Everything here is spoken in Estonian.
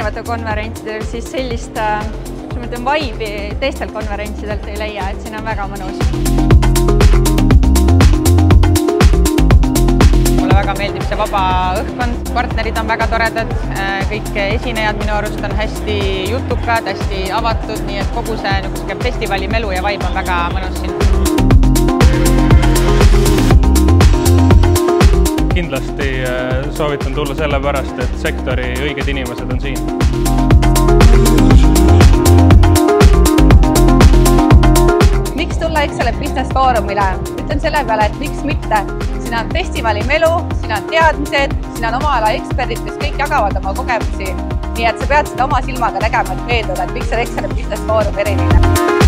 erinevatel konverentsidel, siis sellist vibe'i teistel konverentsidelt ei leia, et siin on väga mõnus. Mulle väga meeldib see vaba õhkkond, partnerid on väga toredad, kõik esinejad minu arust on hästi jutukad, hästi avatud, nii et kogu see festivali melu ja vibe on väga mõnus siin. Kindlasti soovitan tulla sellepärast, et sektori õiged inimesed on siin. Miks tulla Excellent Business Forumile? Ütlen selle peale, et miks mitte. Siin on festivali melu, siin on teadmised, siin on oma ala eksperdid, kes kõik jagavad oma kogemusi. Nii et sa pead seda oma silmaga nägema, et veenduda, et miks on Excellent Business Forum eriline.